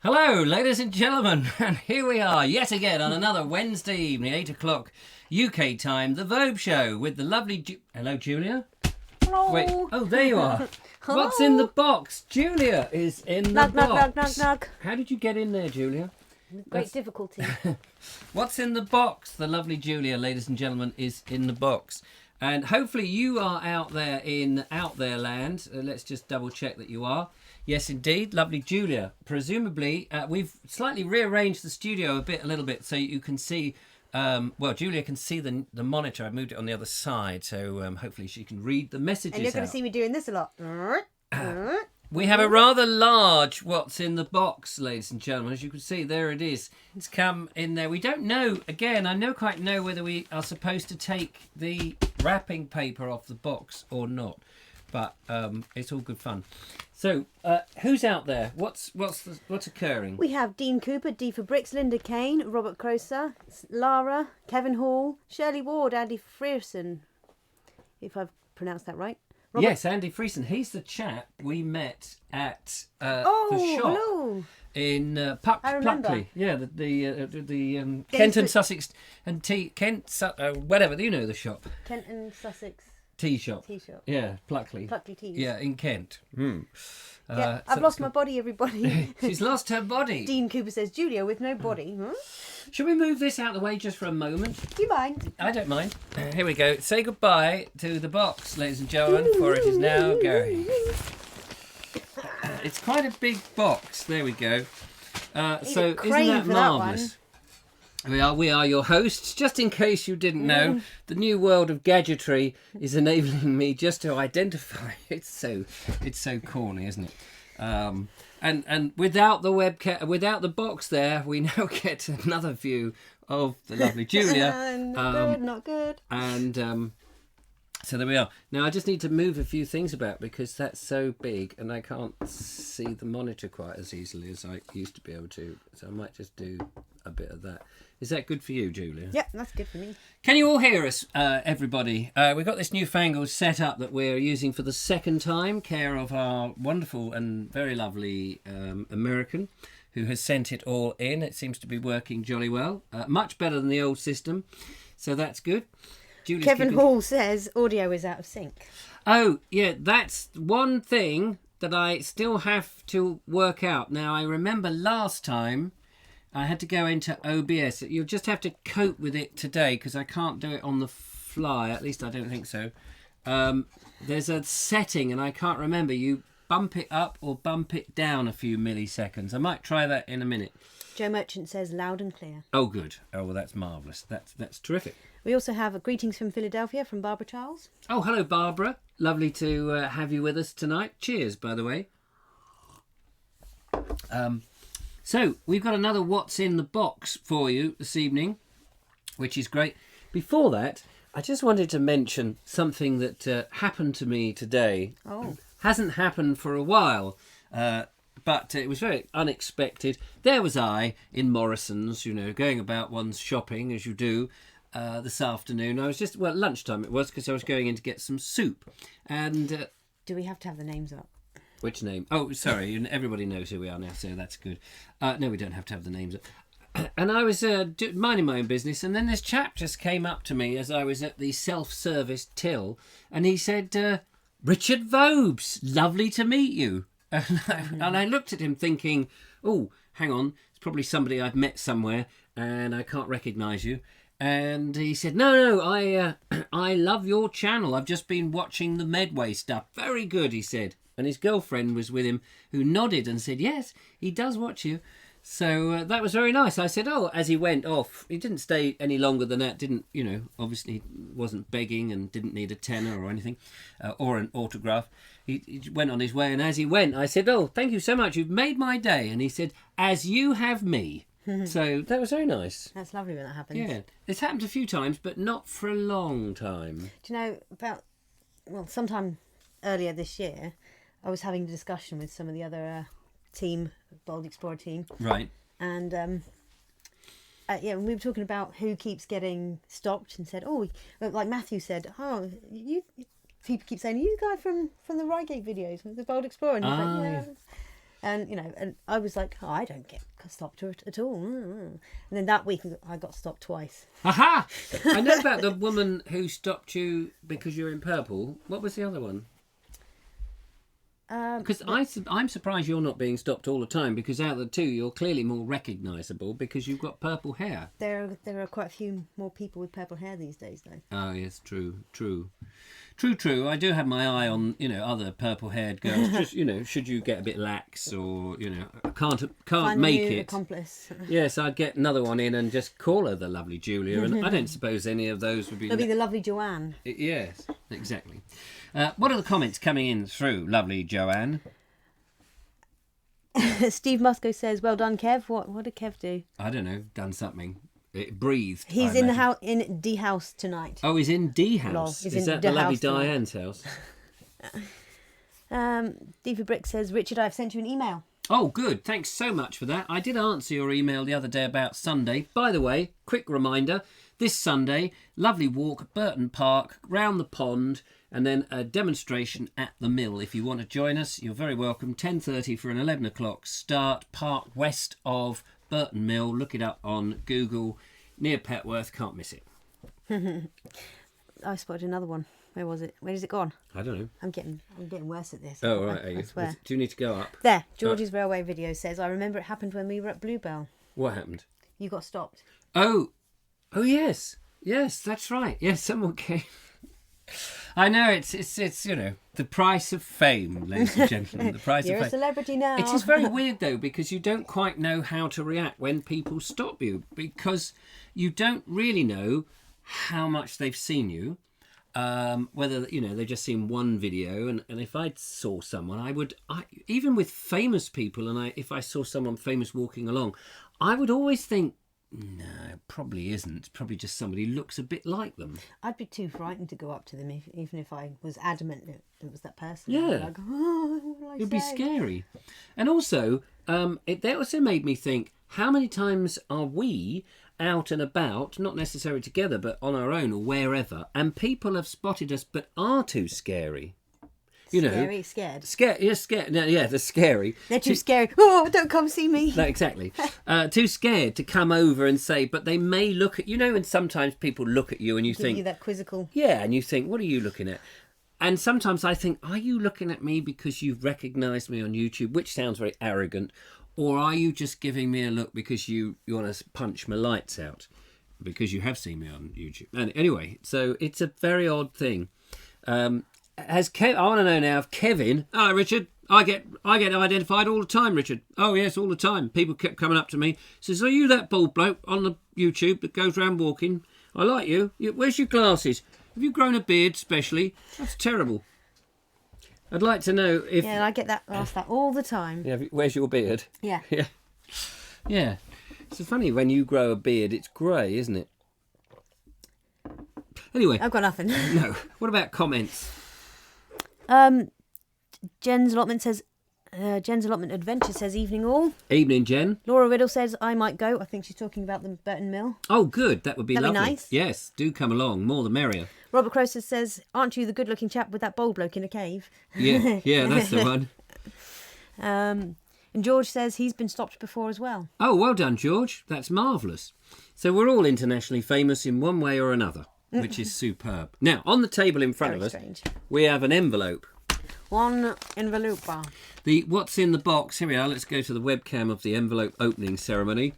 Hello, ladies and gentlemen, and here we are yet again on another Wednesday evening, 8 o'clock UK time, the Vobes show with the lovely... Hello, Julia? Hello. Wait, oh, there you are. What's in the box? Julia is in the box. Knock. How did you get in there, Julia? Great difficulty. What's in the box? The lovely Julia, ladies and gentlemen, is in the box. And hopefully you are out there in Out There land. Let's just double check that you are. Yes, indeed. Lovely Julia. Presumably, we've slightly rearranged the studio a little bit, so you can see... well, Julia can see the monitor. I moved it on the other side, so hopefully she can read the messages And you're going to see me doing this a lot. We have a rather large what's in the box, ladies and gentlemen. As you can see, there it is. It's come in there. We don't know, again, I don't quite know whether we are supposed to take the wrapping paper off the box or not. But it's all good fun. So, who's out there? What's occurring? We have Dean Cooper, D for Bricks, Linda Kane, Robert Croser, Lara, Kevin Hall, Shirley Ward, Andy Frierson, if I've pronounced that right. Robert... Yes, Andy Frierson. He's the chap we met at the shop hello. in Pluckley. Yeah, the Kent Gainsborough... and Sussex and whatever. You know the shop. Kent and Sussex. Tea shop. Yeah, Pluckley. Pluckley Teas. Yeah, in Kent. Yeah, I've lost my body, everybody. She's lost her body. Dean Cooper says, Julia with no body. Huh? Should we move this out of the way just for a moment? Do you mind? I don't mind. Here we go. Say goodbye to the box, ladies and gentlemen, for it is now going. It's quite a big box. There we go. So isn't that marvellous? We are your hosts. Just in case you didn't know, the new world of gadgetry is enabling me just to identify. It's so corny, isn't it? And without the webcam, without the box there, we now get another view of the lovely Julia. Not good. And so there we are. Now I just need to move a few things about because that's so big and I can't see the monitor quite as easily as I used to be able to. So I might just do a bit of that. Is that good for you, Julia? Yep, that's good for me. Can you all hear us, everybody? We've got this newfangled setup that we're using for the second time, care of our wonderful and very lovely American who has sent it all in. It seems to be working jolly well. Much better than the old system, so that's good. Julia's Kevin Hall says audio is out of sync. Oh, yeah, that's one thing that I still have to work out. Now, I remember last time I had to go into OBS. You'll just have to cope with it today because I can't do it on the fly. At least I don't think so. There's a setting and I can't remember. You bump it up or bump it down a few milliseconds. I might try that in a minute. Joe Merchant says loud and clear. Oh, good. Oh, well, that's marvellous. That's terrific. We also have greetings from Philadelphia from Barbara Charles. Oh, hello, Barbara. Lovely to have you with us tonight. Cheers, by the way. So, we've got another What's in the Box for you this evening, which is great. Before that, I just wanted to mention something that happened to me today. Oh. Hasn't happened for a while, but it was very unexpected. There was I in Morrison's, going about one's shopping, as you do, this afternoon. I was just, lunchtime it was, because I was going in to get some soup. And do we have to have the names up? Which name? Oh, sorry. Everybody knows who we are now, so that's good. No, we don't have to have the names. And I was minding my own business, and then this chap just came up to me as I was at the self-service till, and he said, Richard Vobes, lovely to meet you. And I looked at him thinking, oh, hang on, it's probably somebody I've met somewhere, and I can't recognise you. And he said, no, I love your channel. I've just been watching the Medway stuff. Very good, he said. And his girlfriend was with him, who nodded and said, yes, he does watch you. So that was very nice. I said, oh, as he went off, he didn't stay any longer than that, didn't, obviously wasn't begging and didn't need a tenner or anything, or an autograph. He went on his way, and as he went, I said, oh, thank you so much. You've made my day. And he said, as you have me. So that was very nice. That's lovely when that happens. Yeah. It's happened a few times, but not for a long time. Do you know, sometime earlier this year, I was having a discussion with some of the other team, Bold Explorer team. Right. And we were talking about who keeps getting stopped and said, oh, like Matthew said, oh, people keep saying, you guy from the Reigate videos, the Bold Explorer. And he's like, yeah. And, you know, and I was like, oh, I don't get stopped at all. And then that week I got stopped twice. Aha! I know about the woman who stopped you because you're in purple. What was the other one? Because I'm surprised you're not being stopped all the time, because out of the two you're clearly more recognisable because you've got purple hair. There are quite a few more people with purple hair these days, though. Oh yes, true. I do have my eye on, you know, other purple-haired girls. Just, you know, should you get a bit lax or, you know, can't Find make a new it. accomplice. Yes, I'd get another one in and just call her the lovely Julia, and I don't suppose any of those would be. It'll be the lovely Joanne. Yes, exactly. What are the comments coming in through, lovely Joanne? Steve Musco says, "Well done, Kev." What did Kev do? I don't know. Done something. It breathed. He's I in the imagine. house in D house tonight. Oh, he's in D Lol, house. he's Is in that the the lovely house tonight. Diane's house? D for Brick says, "Richard, I've sent you an email." Oh, good. Thanks so much for that. I did answer your email the other day about Sunday. By the way, quick reminder, this Sunday, lovely walk at Burton Park, round the pond, and then a demonstration at the mill. If you want to join us, you're very welcome. 10:30 for an 11 o'clock start, park west of Burton Mill. Look it up on Google, near Petworth. Can't miss it. I spotted another one. Where was it? Where has it gone? I don't know. I'm getting worse at this. Oh, right. Are you? I swear. Do you need to go up? There, George's railway video says, "I remember it happened when we were at Bluebell. What happened? You got stopped." Oh, yes. Yes, that's right. Yes, someone came. I know, it's you know, the price of fame, ladies and gentlemen. The price You're of a fame. celebrity now. It is very weird, though, because you don't quite know how to react when people stop you, because you don't really know how much they've seen you. Whether, you know, they've just seen one video, and if I saw someone, even with famous people, and if I saw someone famous walking along, I would always think, no, it probably isn't. It's probably just somebody who looks a bit like them. I'd be too frightened to go up to them, even if I was adamant that it was that person. Yeah. I'd be like, oh, what will I It'd be say? scary. And also, that also made me think, how many times are we out and about, not necessarily together, but on our own or wherever, and people have spotted us but are too scary? You know, Scared. Scared. Yeah, scared. No, yeah, they're scary. They're too scary. Oh, don't come see me. No, exactly. Too scared to come over and say, but they may look at, you know, and sometimes people look at you and you Give think, you that quizzical. yeah, and you think, what are you looking at? And sometimes I think, are you looking at me because you've recognised me on YouTube, which sounds very arrogant, or are you just giving me a look because you want to punch my lights out because you have seen me on YouTube? And anyway, so it's a very odd thing. I want to know now if Kevin. Oh, Richard, I get identified all the time, Richard. Oh yes, all the time. People kept coming up to me, says, "Are you that bald bloke on the YouTube that goes around walking? I like you. Where's your glasses? Have you grown a beard, especially? That's terrible." I'd like to know if. Yeah, I get asked that all the time. Yeah, where's your beard? Yeah. Yeah. Yeah. It's funny when you grow a beard, it's grey, isn't it? Anyway. I've got nothing. No. What about comments? Jen's allotment adventure says, "Evening all." Evening, Jen. Laura Riddle says, "I might go." I think she's talking about the Burton Mill. Oh, good. That would be That'd be lovely. nice. Yes, do come along. More the merrier. Robert Croser says, "Aren't you the good-looking chap with that bold bloke in a cave?" Yeah, yeah, that's the one. And George says he's been stopped before as well. Oh, well done, George. That's marvellous. So we're all internationally famous in one way or another, which is superb. Now, on the table in front Very of us, strange. we have an envelope. One envelope. What's in the box? Here we are. Let's go to the webcam of the envelope opening ceremony.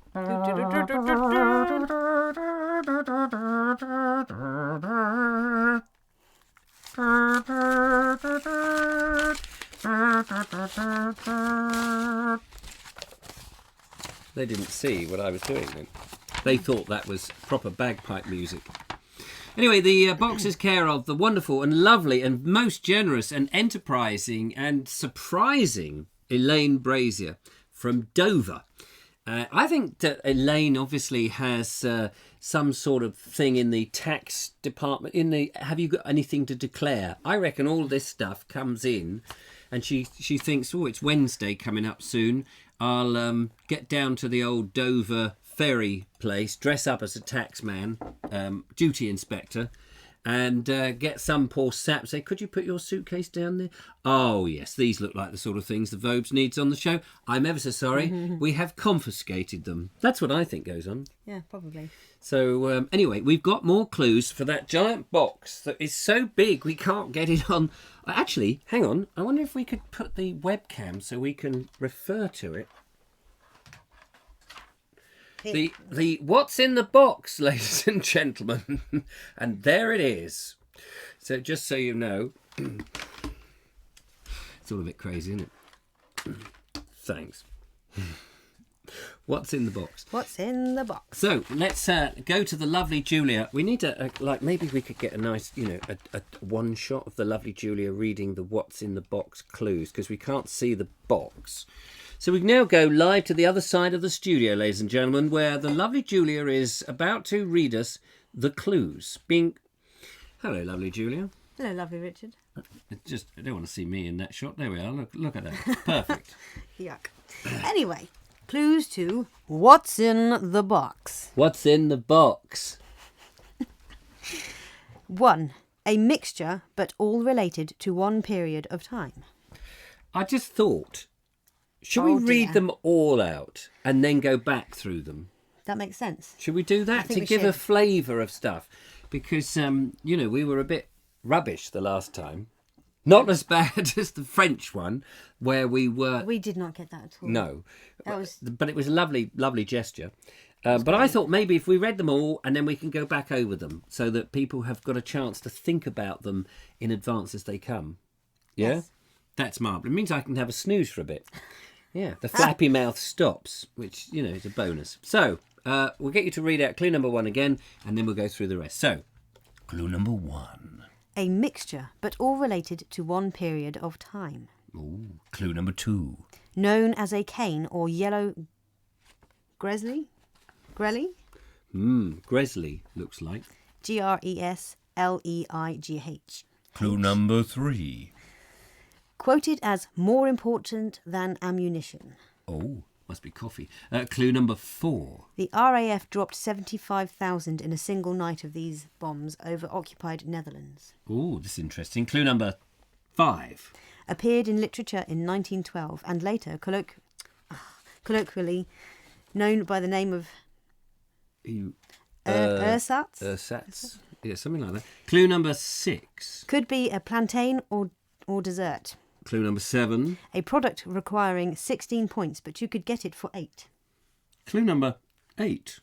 They didn't see what I was doing then. They thought that was proper bagpipe music. Anyway, the box is care of the wonderful and lovely and most generous and enterprising and surprising Elaine Brazier from Dover. I think that Elaine obviously has some sort of thing in the tax department. Have you got anything to declare? I reckon all this stuff comes in, and she thinks, oh, it's Wednesday coming up soon. I'll get down to the old Dover ferry place, dress up as a taxman, duty inspector, and get some poor sap. Say, could you put your suitcase down there? Oh, yes, these look like the sort of things the Vobes needs on the show. I'm ever so sorry. We have confiscated them. That's what I think goes on. Yeah, probably. So, anyway, we've got more clues for that giant box that is so big we can't get it on. Actually, hang on. I wonder if we could put the webcam so we can refer to it. The what's in the box, ladies and gentlemen, and there it is. So just so you know, it's all a bit crazy, isn't it? Thanks. What's in the box? What's in the box? So let's go to the lovely Julia. We need to maybe we could get a nice, a one shot of the lovely Julia reading the what's in the box clues, because we can't see the box. So we now go live to the other side of the studio, ladies and gentlemen, where the lovely Julia is about to read us the clues. Hello, lovely Julia. Hello, lovely Richard. I don't want to see me in that shot. There we are. Look at that. Perfect. Yuck. Anyway, clues to what's in the box. What's in the box? 1. A mixture, but all related to one period of time. I just thought, should we read them all out and then go back through them? That makes sense. Should we do that to give a flavour of stuff? Because, we were a bit rubbish the last time. Not as bad as the French one, where we were... We did not get that at all. No. But it was a lovely, lovely gesture. But I thought maybe if we read them all and then we can go back over them so that people have got a chance to think about them in advance as they come. Yeah? Yes. That's marvellous. It means I can have a snooze for a bit. Yeah, the flappy mouth stops, which, is a bonus. So, we'll get you to read out clue number 1 again, and then we'll go through the rest. So, clue number 1. A mixture, but all related to one period of time. Ooh, clue number 2. Known as a cane or yellow Gresley? Gresley looks like. Gresleigh. Clue number 3. Quoted as more important than ammunition. Oh, must be coffee. Clue number 4. The RAF dropped 75,000 in a single night of these bombs over occupied Netherlands. Oh, this is interesting. Clue number 5. Appeared in literature in 1912 and later colloquially known by the name of ersatz. Ersatz. Yeah, something like that. Clue number 6. Could be a plantain or dessert. Clue number 7. A product requiring 16 points, but you could get it for 8. Clue number 8.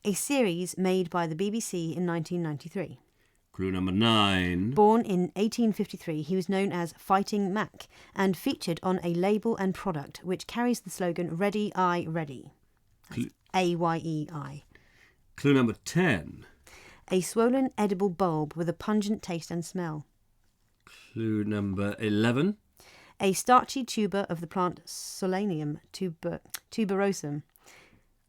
A series made by the BBC in 1993. Clue number 9. Born in 1853, he was known as Fighting Mac and featured on a label and product which carries the slogan Ready, I, Ready. AYEI. Clue number 10. A swollen edible bulb with a pungent taste and smell. Clue number 11. A starchy tuber of the plant Solanium tuberosum.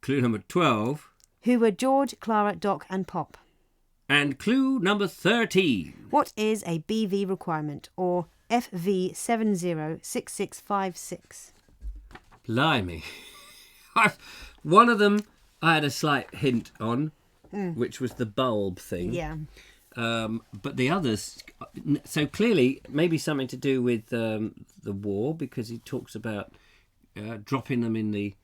Clue number 12. Who were George, Clara, Doc and Pop. And clue number 13. What is a BV requirement, or FV 706656? Blimey. One of them I had a slight hint on, which was the bulb thing. Yeah. But the others, so clearly maybe something to do with the war, because he talks about dropping them in the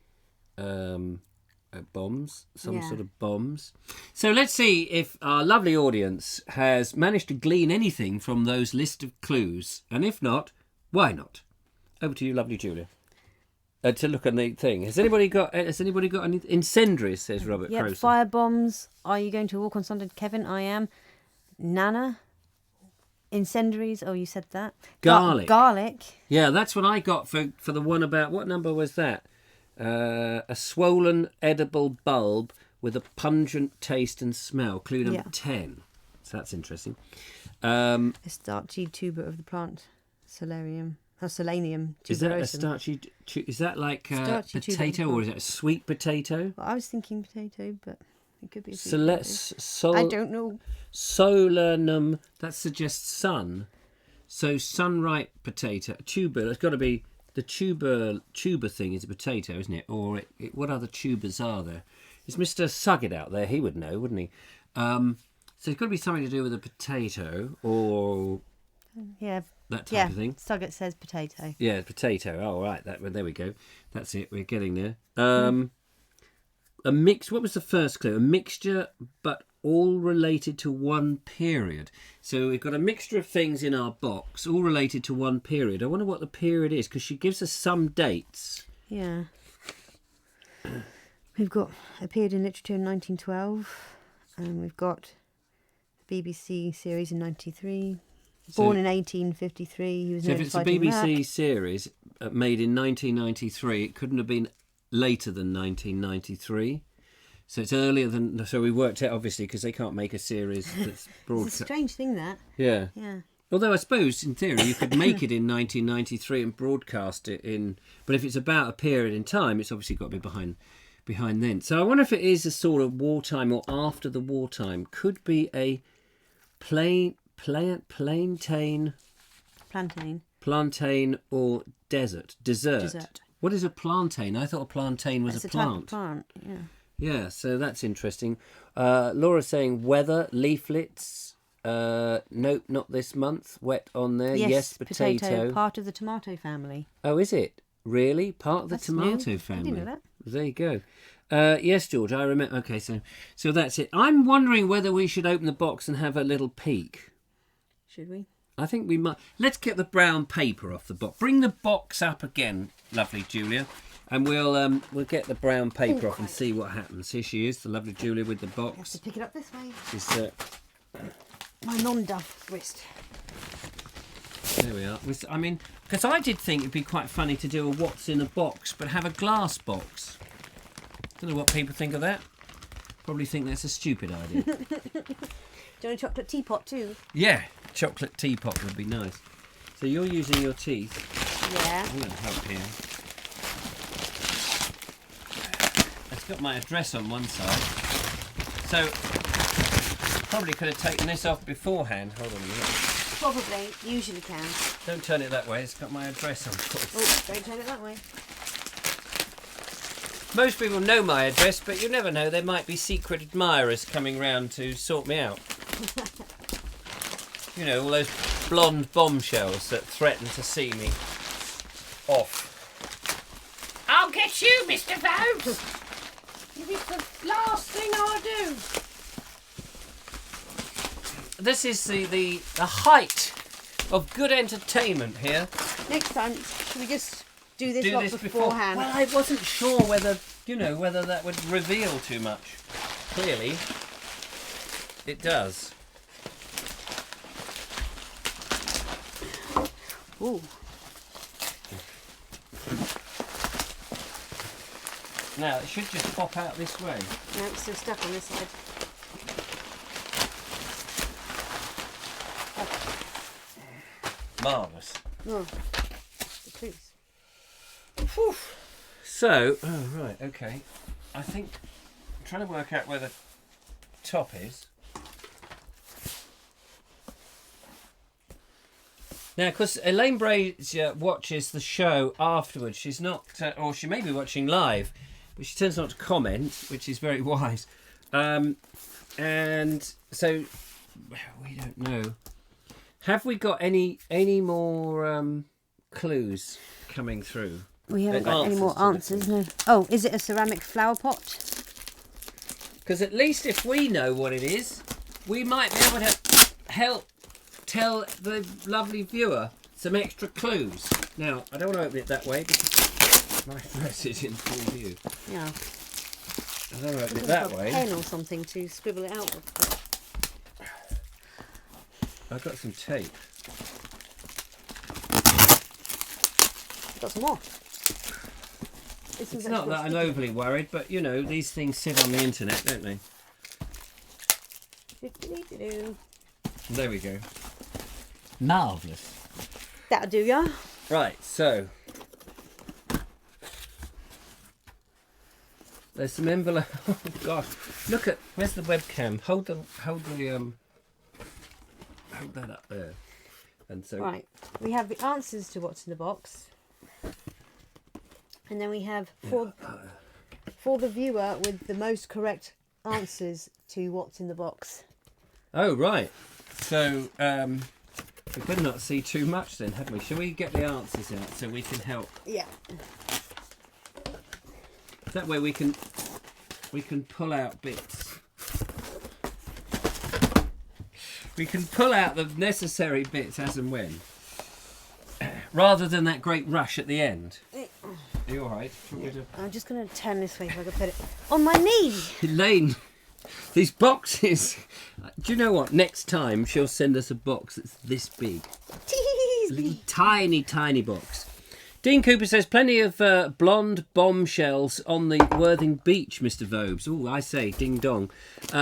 bombs, sort of bombs. So let's see if our lovely audience has managed to glean anything from those list of clues, and if not, why not? Over to you, lovely Julia. To look at the thing. Has anybody got any incendiaries? Says Robert Crowson. Fire bombs. Are you going to walk on Sunday, Kevin? I am. Nana. Incendiaries. Oh, you said that. Garlic. Garlic. Yeah, that's what I got for the one about, what number was that? A swollen edible bulb with a pungent taste and smell. Clue number 10. So that's interesting. A starchy tuber of the plant Solanium. Tuberosum. Is that a starchy? Is that like potato, or is that a sweet potato? Well, I was thinking potato, but it could be a sweet potato. I don't know. Solanum. That suggests sun. So sunripe potato. Tuber. It's got to be the tuber thing. Is a potato, isn't it? Or what other tubers are there? Is Mr. Suggett out there? He would know, wouldn't he? So it's got to be something to do with a potato or Yeah. that type of thing. Stuggett says potato. Yeah, potato. Oh, right. There we go. That's it. We're getting there. A mix. What was the first clue? A mixture, but all related to one period. So we've got a mixture of things in our box, all related to one period. I wonder what the period is, because she gives us some dates. Yeah. We've got appeared in literature in 1912, and we've got the BBC series in 93. Born in 1853, he was So if it's a BBC series made in 1993, it couldn't have been later than 1993. So it's earlier than. So we worked out, obviously, because they can't make a series that's broadcast. It's a strange thing, that. Yeah. Yeah. Although I suppose, in theory, you could make it in 1993 and broadcast it in. But if it's about a period in time, it's obviously got to be behind then. So I wonder if it is a sort of wartime or after the wartime. Could be a plantain or dessert. What is a plantain? I thought a plantain was It's a type plant. of plant, yeah. Yeah, so that's interesting. Laura's saying weather, leaflets. Nope, not this month. Wet on there. Yes, potato. Part of the tomato family. Oh, is it? Really? Part of the That's tomato new. family? I didn't know that. There you go. Yes, George, I remember. Okay, so that's it. I'm wondering whether we should open the box and have a little peek. Should we? I think we might. Let's get the brown paper off the box. Bring the box up again, lovely Julia, and we'll get the brown paper off and see what happens. Here she is, the lovely Julia with the box. You have to pick it up this way. She's, My non-duff wrist. there we are. I mean, because I did think it'd be quite funny to do a what's in a box, but have a glass box. Don't know what people think of that. Probably think that's a stupid idea. Do you want a chocolate teapot too? Yeah, chocolate teapot would be nice. So you're using your teeth. Yeah. I'm going to help here. It's got my address on one side. So, probably could have taken this off beforehand. Hold on a minute. Probably. Usually can. Don't turn it that way. It's got my address on. Oh, don't turn it that way. Most people know my address, but you never know. There might be secret admirers coming round to sort me out. You know, all those blonde bombshells that threaten to see me off. I'll get you, Mr. Vobes! If it's the last thing I do. This is the height of good entertainment here. Next time, should we just do this beforehand? Well, I wasn't sure whether that would reveal too much. Clearly, it does. Ooh. Now, it should just pop out this way. No, it's still stuck on this side. Marvellous. Oh, the clues. Whew. So, oh right, okay. I think I'm trying to work out where the top is. Now, because Elaine Brazier watches the show afterwards, she's not, or she may be watching live, but she tends not to comment, which is very wise. And so, we don't know. Have we got any more clues coming through? We haven't got any more answers, no. Oh, is it a ceramic flower pot? Because at least if we know what it is, we might be able to help tell the lovely viewer some extra clues. Now, I don't want to open it that way because my address is in full view. Yeah. I don't want to open it that way. A pen or something to scribble it out with. I've got some tape. Got some more. It's not that I'm overly worried, but you know, these things sit on the internet, don't they? There we go. Marvellous. That'll do ya. Right, so there's some envelope. Oh God! Look at where's the webcam? Hold that up there. And so Right, we have the answers to what's in the box, and then we have for the viewer with the most correct answers to what's in the box. Oh, right. So, we better not see too much then, had we? Shall we get the answers out so we can help? Yeah. That way we can pull out bits. We can pull out the necessary bits as and when. Rather than that great rush at the end. Are you alright? I'm just going to turn this way so I can put it on my knee. Elaine, these boxes. Do you know what? Next time she'll send us a box that's this big. A little tiny, tiny box. Dean Cooper says, plenty of blonde bombshells on the Worthing Beach, Mr. Vobes. Oh, I say, ding dong.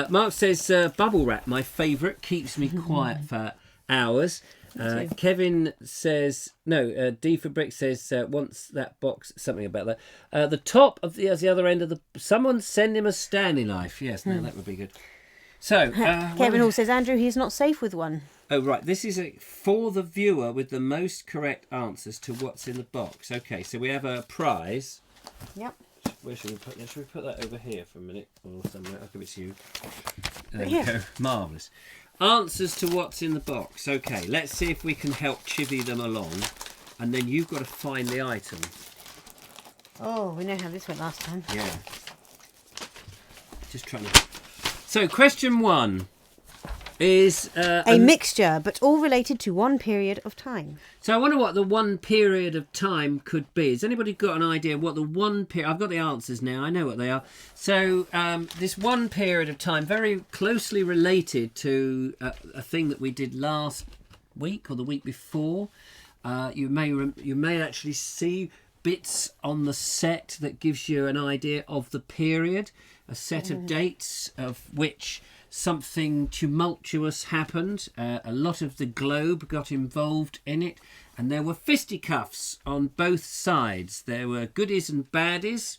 Mark says, bubble wrap, my favourite, keeps me quiet for hours. Kevin says, no, D for Brick says, wants that box, something about that. The top of the other end of the, someone send him a Stanley knife. Yes, no, that would be good. So, Kevin Hall says, Andrew, he's not safe with one. Oh, right. This is for the viewer with the most correct answers to what's in the box. Okay, so we have a prize. Yep. Where should we put that? Should we put that over here for a minute or somewhere? I'll give it to you. There Right we here. go. Marvellous. Answers to what's in the box. Okay, let's see if we can help chivvy them along. And then you've got to find the item. Oh, we know how this went last time. Yeah. Just trying to... So, question 1. Is a mixture, but all related to one period of time. So I wonder what the one period of time could be. Has anybody got an idea what the one period... I've got the answers now. I know what they are. So this one period of time, very closely related to a thing that we did last week or the week before. You may actually see bits on the set that gives you an idea of the period. A set of dates of which... something tumultuous happened. A lot of the globe got involved in it, and there were fisticuffs on both sides. There were goodies and baddies.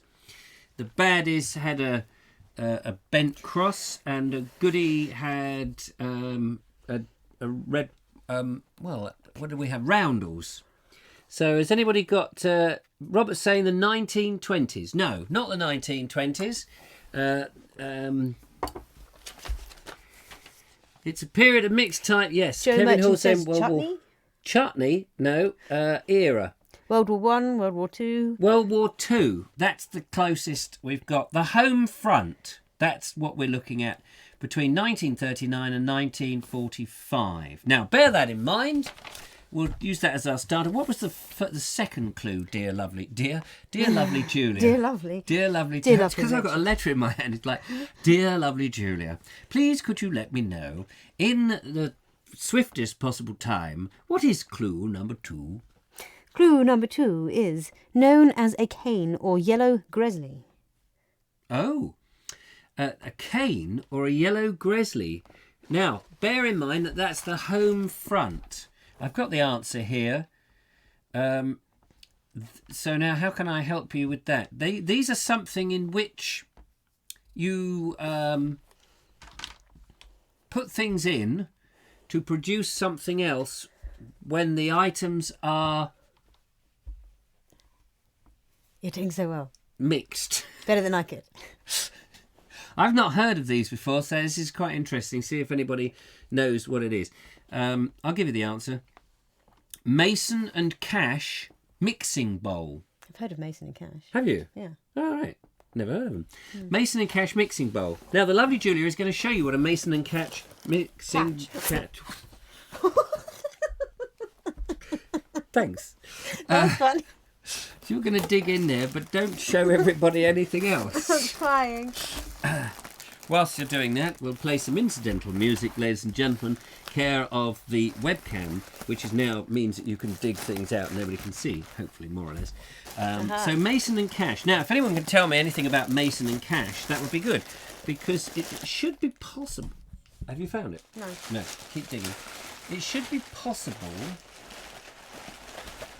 The baddies had a bent cross, and a goodie had a red. Well, what do we have? Roundels. So has anybody got? Robert's saying the 1920s. No, not the 1920s. It's a period of mixed type, yes. Joe Kevin Hall Merchant says saying chutney? Chutney? No. Era. World War One, World War Two. World War Two. That's the closest we've got. The home front. That's what we're looking at between 1939 and 1945. Now, bear that in mind. We'll use that as our starter. What was the second clue, dear lovely Julia? Dear lovely. Dear lovely. Dear Because I've got a letter in my hand. It's like, dear lovely Julia, please could you let me know in the swiftest possible time what is clue number 2? Clue number 2 is known as a cane or yellow grizzly. Oh, a cane or a yellow grizzly. Now, bear in mind that that's the home front. I've got the answer here. So now how can I help you with that? These are something in which you put things in to produce something else when the items are... You're doing so well. Mixed. Better than I could. I've not heard of these before, so this is quite interesting. See if anybody knows what it is. I'll give you the answer. Mason and Cash mixing bowl. I've heard of Mason and Cash. Have you? Yeah. All right. Never heard of them. Mason and Cash mixing bowl. Now, the lovely Julia is going to show you what a Mason and Cash mixing... Catch. Thanks. That's fun. So you're going to dig in there, but don't show everybody anything else. I'm trying. Whilst you're doing that, we'll play some incidental music, ladies and gentlemen, care of the webcam, which is now means that you can dig things out and nobody can see, hopefully, more or less. So Mason and Cash. Now, if anyone can tell me anything about Mason and Cash, that would be good, because it should be possible. Have you found it? No. No, keep digging. It should be possible...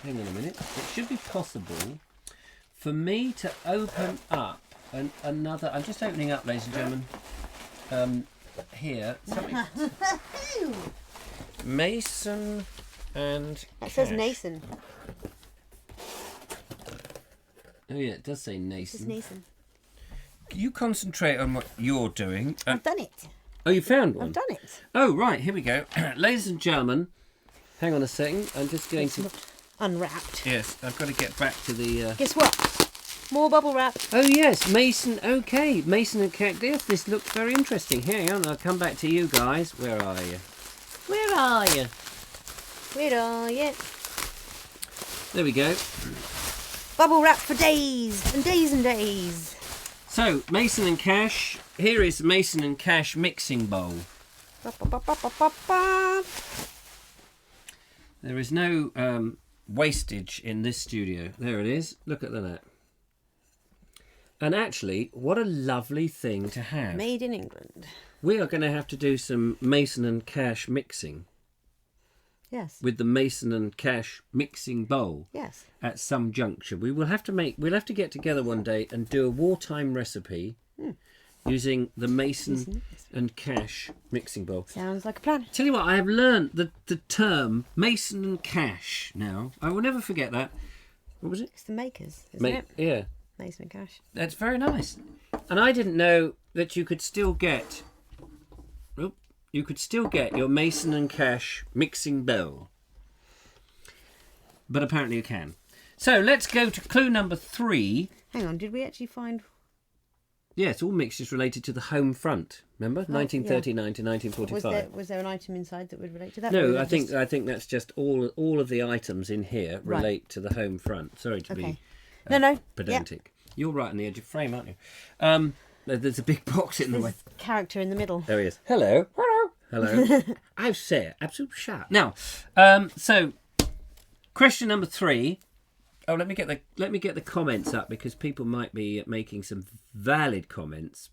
Hang on a minute. It should be possible for me to open up another... I'm just opening up, ladies and gentlemen. Here. Something. Mason and It says Cash. Nason. Oh, yeah, it does say It says Nason. Nason. You concentrate on what you're doing. I've done it. Oh, you found one? I've done it. Oh, right, here we go. Ladies and gentlemen, hang on a second. I'm just going to... Unwrapped. Yes, I've got to get back to the... Guess what? More bubble wrap. Oh, yes, Mason. Okay, Mason and Cactus. This looks very interesting. Hang on, I'll come back to you guys. Where are you? Where are you? Where are you? There we go. Bubble wrap for days and days and days. So, Mason and Cash. Here is Mason and Cash mixing bowl. Ba, ba, ba, ba, ba, ba. There is no wastage in this studio. There it is. Look at that. And actually, what a lovely thing to have. Made in England. We are going to have to do some Mason and Cash mixing. Yes. With the Mason and Cash mixing bowl. Yes. At some juncture. We'll have to get together one day and do a wartime recipe using the Mason and Cash mixing bowl. Sounds like a plan. Tell you what, I have learned the term Mason and Cash now. I will never forget that. What was it? It's the makers, isn't it? Yeah. Mason and Cash. That's very nice. And I didn't know that you could still get... You could still get your Mason and Cash mixing bowl. But apparently you can. So let's go to clue number 3. Hang on, did we actually find... Yes, all mixtures related to the home front. Remember? 1939 to 1945. Was there an item inside that would relate to that? No, I think that's just all of the items in here Right. relate to the home front. Sorry to be No. pedantic. Yep. You're right on the edge of frame, aren't you? There's a big box in the way. Character in the middle. There he is. Hello. Hello. I've said absolute sharp. Now, so question number 3. Oh, let me get the comments up because people might be making some valid comments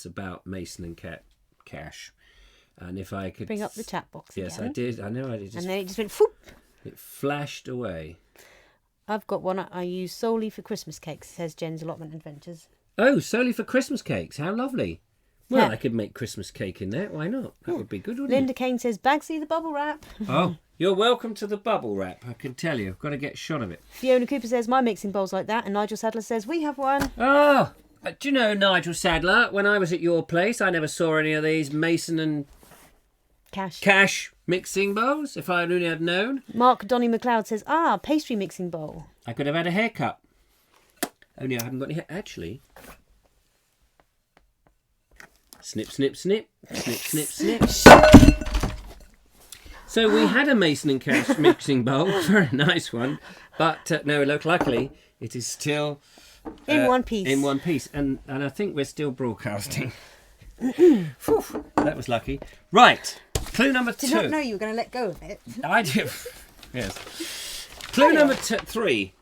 about Mason and Cash. And if I could bring up the chat box. Yes, again. I did. I know I did. And then it just went whoop. It flashed away. I've got one I use solely for Christmas cakes, says Jen's Allotment Adventures. Oh, solely for Christmas cakes. How lovely. Well, Yeah. I could make Christmas cake in there. Why not? That would be good, wouldn't Linda Kane says, Bagsy the bubble wrap. Oh, you're welcome to the bubble wrap. I can tell you. I've got to get a shot of it. Fiona Cooper says, my mixing bowl's like that. And Nigel Sadler says, we have one. Oh, do you know, Nigel Sadler, when I was at your place, I never saw any of these Mason and Cash mixing bowls, if I only had known. Mark Donny McLeod says, pastry mixing bowl. I could have had a haircut. Only I haven't got any hair. Actually... Snip, snip, snip. Snip, snip, snip. So we had a Mason and Cash mixing bowl. Very nice one. But no, look, luckily, it is still... in one piece. In one piece. And I think we're still broadcasting. Phew, that was lucky. Right. Clue number 2. Did not know you were going to let go of it. I did. Yes. Clue number 3.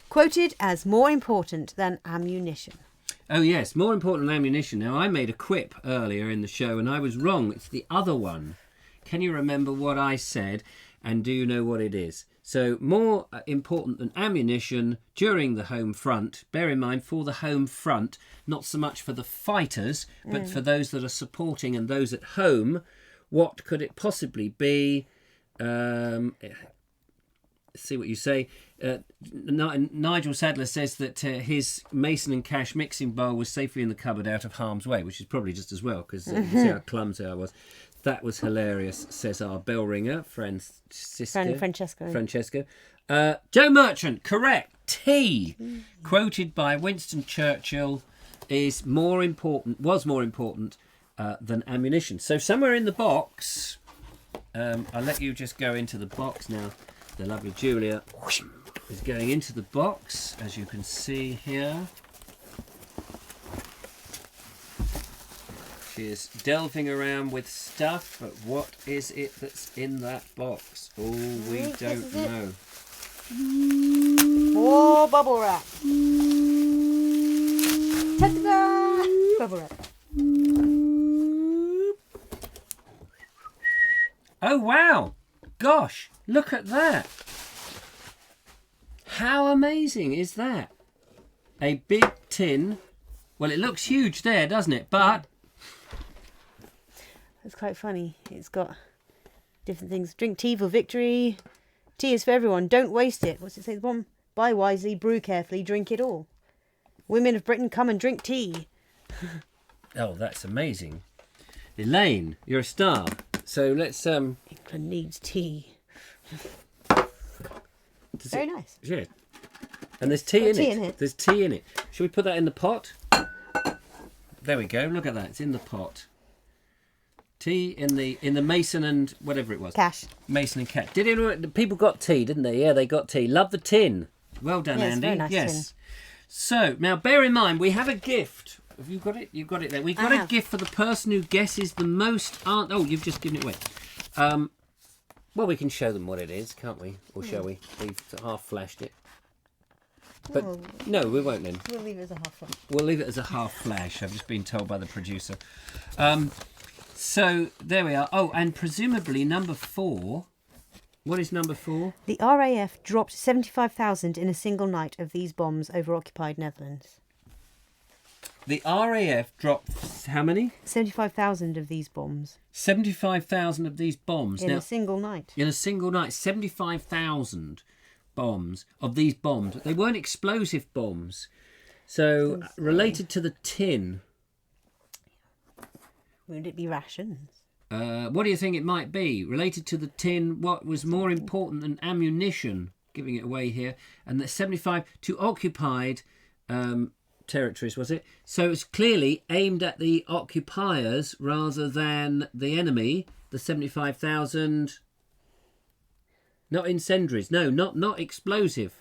Quoted as more important than ammunition. Oh, yes, more important than ammunition. Now, I made a quip earlier in the show, and I was wrong. It's the other one. Can you remember what I said, and do you know what it is? So, more important than ammunition during the home front. Bear in mind, for the home front, not so much for the fighters, but for those that are supporting and those at home. What could it possibly be? See what you say. Nigel Sadler says that his Mason and Cash mixing bowl was safely in the cupboard out of harm's way, which is probably just as well, because you see how clumsy I was. That was hilarious, says our bell ringer, Francesca. Joe Merchant, correct. Tea, quoted by Winston Churchill, was more important than ammunition. So somewhere in the box, I'll let you just go into the box now. The lovely Julia is going into the box, as you can see here. She is delving around with stuff, but what is it that's in that box? Oh, we don't know. More bubble wrap. Ta-da! Bubble wrap. Oh, wow. Gosh, look at that. How amazing is that? A big tin. Well, it looks huge there, doesn't it? But It's quite funny. It's got different things. Drink tea for victory. Tea is for everyone. Don't waste it. What's it say? The one? Buy wisely, brew carefully, drink it all. Women of Britain, come and drink tea. Oh, that's amazing. Elaine, you're a star. So let's... England needs tea. Very nice. Yeah. And there's tea in it. There's tea in it. Should we put that in the pot? There we go. Look at that. It's in the pot. Tea in the Mason and whatever it was. Cash. Mason and Cat. People got tea, didn't they? Yeah, they got tea. Love the tin. Well done, Yeah, it's Andy. very nice yes. tin. So now, bear in mind, we have a gift. Have you got it? You've got it there. We've got a gift for the person who guesses the most. Oh, you've just given it away. Well, we can show them what it is, can't we? Or shall we? We've half flashed it. But no, we won't then. We'll leave it as a half flash. We'll leave it as a half flash. I've just been told by the producer. So there we are. Oh, and presumably number 4. What is number 4? The RAF dropped 75,000 in a single night of these bombs over occupied Netherlands. The RAF dropped how many? 75,000 of these bombs. 75,000 of these bombs. In a single night. In a single night, 75,000 bombs of these bombs. They weren't explosive bombs. So related to the tin. Would it be rations? What do you think it might be? Related to the tin, what was more important than ammunition? Giving it away here. And the 75 to occupied territories, was it? So it's clearly aimed at the occupiers rather than the enemy. The 75,000... Not incendiaries. No, not explosive.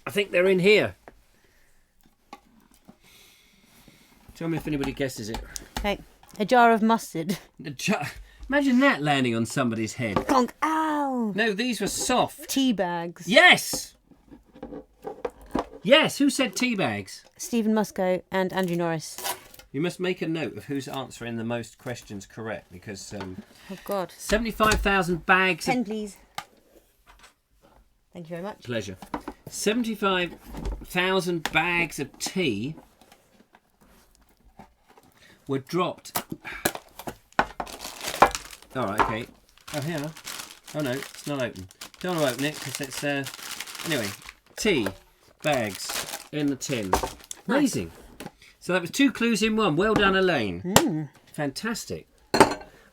I think they're in here. Tell me if anybody guesses it. Okay. A jar of mustard. Imagine that landing on somebody's head. Conk. Ow! No, these were soft. Tea bags. Yes! Yes, who said tea bags? Stephen Musco and Andrew Norris. You must make a note of who's answering the most questions correct, because... Oh, God. 75,000 bags... Pen, please. Thank you very much. Pleasure. 75,000 bags of tea were dropped... All right, okay. Oh, here. Oh, no, it's not open. Don't want to open it, because it's... Anyway, tea bags in the tin. Amazing. Nice. So that was 2 clues in 1. Well done, Elaine. Fantastic.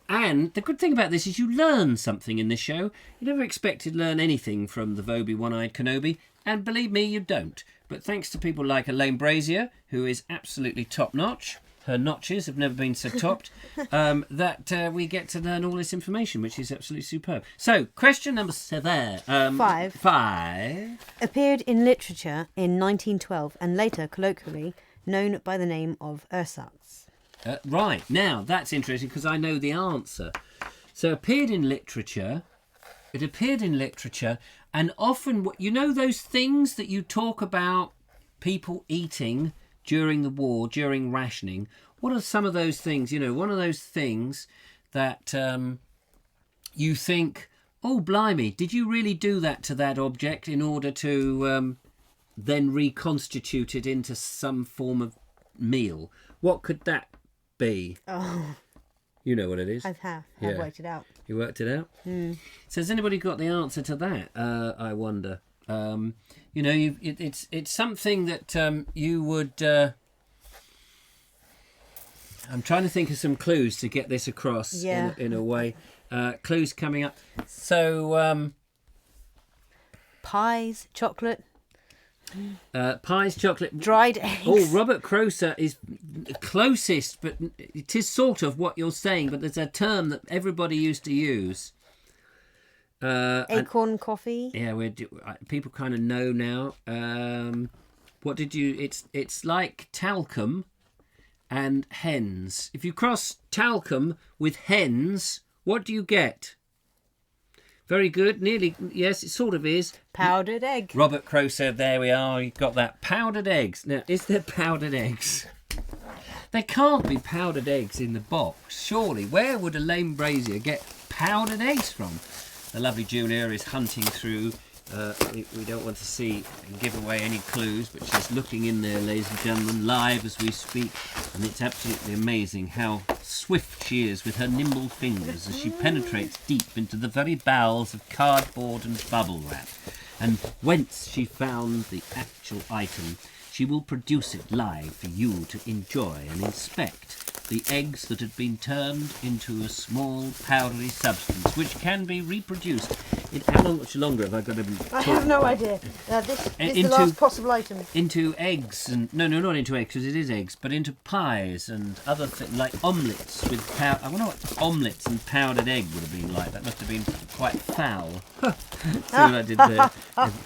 And the good thing about this is you learn something in this show. You never expected to learn anything from the Vobie One-Eyed Kenobi. And believe me, you don't. But thanks to people like Elaine Brazier, who is absolutely top-notch, her notches have never been so topped, that we get to learn all this information, which is absolutely superb. So, question number 7. 5. 5. Appeared in literature in 1912 and later colloquially known by the name of ersatz. Right, now that's interesting because I know the answer. So it appeared in literature, and often, you know those things that you talk about people eating during the war, during rationing? What are some of those things? You know, one of those things that you think, oh, blimey, did you really do that to that object in order to then reconstitute it into some form of meal? What could that be? Oh, you know what it is. I've worked it out. You worked it out? So has anybody got the answer to that? I wonder. You know, it's something that you would... I'm trying to think of some clues to get this across in a way. Clues coming up. So... pies, chocolate. Pies, chocolate. Dried eggs. Oh, Robert Croser is closest, but it is sort of what you're saying, but there's a term that everybody used to use. Acorn coffee. Yeah, people kind of know now. What did you... It's like talcum and hens. If you cross talcum with hens, what do you get? Very good. Nearly. Yes, it sort of is. Powdered egg. Robert Croser, there we are. You've got that. Powdered eggs. Now, is there powdered eggs? There can't be powdered eggs in the box. Surely. Where would Elaine Brazier get powdered eggs from? The lovely Julia is hunting through. We don't want to see and give away any clues, but she's looking in there, ladies and gentlemen, live as we speak. And it's absolutely amazing how swift she is with her nimble fingers as she penetrates deep into the very bowels of cardboard and bubble wrap. And whence she found the actual item She will produce it live for you to enjoy and inspect. The eggs that have been turned into a small powdery substance which can be reproduced. How much longer have I got to... I have no idea. This is the last possible item. Into eggs and... No, not into eggs, because it is eggs, but into pies and other things, like omelettes with powder... I wonder what omelettes and powdered egg would have been like. That must have been quite foul. See what I did there?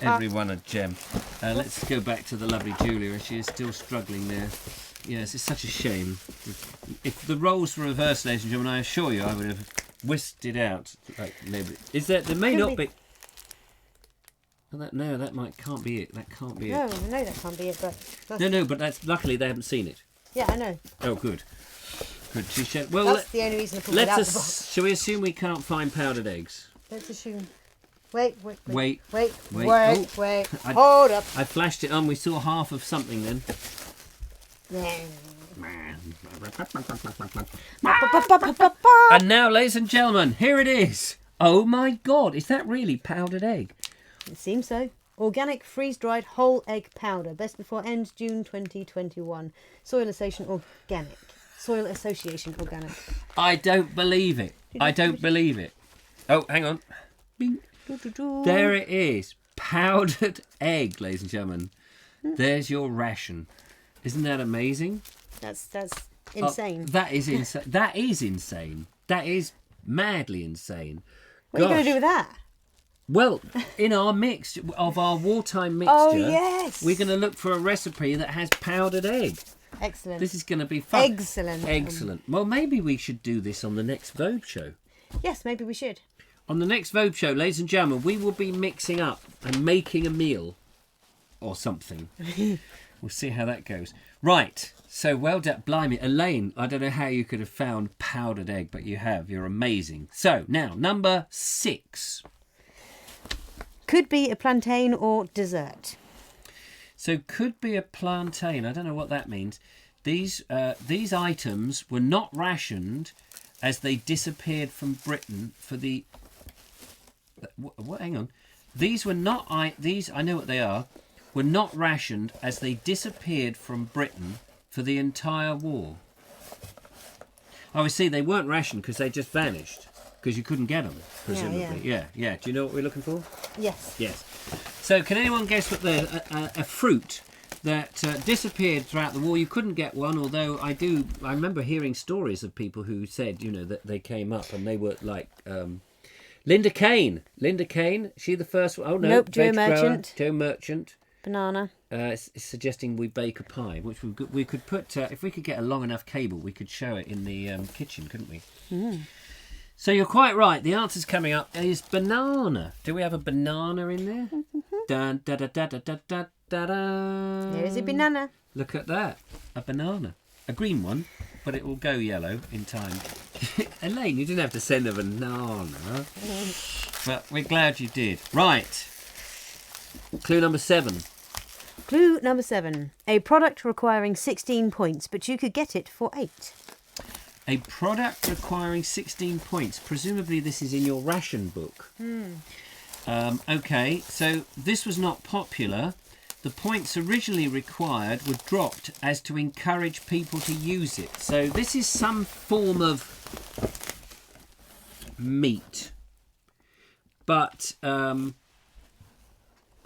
Everyone a gem. Let's go back to the lovely Julia. She is still struggling there. Yes, it's such a shame. If the roles were reversed, ladies and gentlemen, I assure you I would have whisked it out. Like, is there may not be... No, that can't be it. That can't be it. No, I know that can't be it, but... No, but that's luckily they haven't seen it. Yeah, I know. Oh, good. She said, well, that's the only reason I pulled it out of the box. Shall we assume we can't find powdered eggs? Let's assume... Wait. Oh, Hold up. I flashed it on. We saw half of something then. And now, ladies and gentlemen, here it is. Oh my God, is that really powdered egg? It seems so. Organic freeze-dried whole egg powder. Best before end June 2021. Soil Association Organic. I don't believe it. I don't believe it. Oh, hang on. Bing. There it is. Powdered egg, ladies and gentlemen. There's your ration. Isn't that amazing? That's insane. That is insane. That is insane. That is madly insane. What are you going to do with that? Well, in our mix of our wartime mixture, yes, we're going to look for a recipe that has powdered egg. Excellent. This is going to be fun. Excellent. Well, maybe we should do this on the next Vogue show. Yes, maybe we should. On the next Vogue show, ladies and gentlemen, we will be mixing up and making a meal or something. We'll see how that goes. Right, so well done. Blimey, Elaine, I don't know how you could have found powdered egg, but you have. You're amazing. So, now, number 6. Could be a plantain or dessert. So, could be a plantain. I don't know what that means. These items were not rationed as they disappeared from Britain for the... What? Hang on. These were not... These, I know what they are. Were not rationed as they disappeared from Britain for the entire war. Oh, I see, they weren't rationed because they just vanished. Because you couldn't get them, presumably. Yeah. Do you know what we're looking for? Yes. So, can anyone guess what a fruit that disappeared throughout the war? You couldn't get one, although I remember hearing stories of people who said, that they came up and they were like... Linda Kane, she the first one? Oh, no. Nope, Joe Merchant. Banana. It's suggesting we bake a pie, which we could put... if we could get a long enough cable, we could show it in the kitchen, couldn't we? Mm. So you're quite right. The answer's coming up is banana. Do we have a banana in there? Dun, da, da, da, da, da, da, da, da. There is a banana. Look at that. A banana. A green one, but it will go yellow in time. Elaine, you didn't have to send a banana. But we're glad you did. Right. Clue number 7. Clue number 7. A product requiring 16 points, but you could get it for 8. A product requiring 16 points. Presumably this is in your ration book. Okay, so this was not popular. The points originally required were dropped as to encourage people to use it. So this is some form of meat. But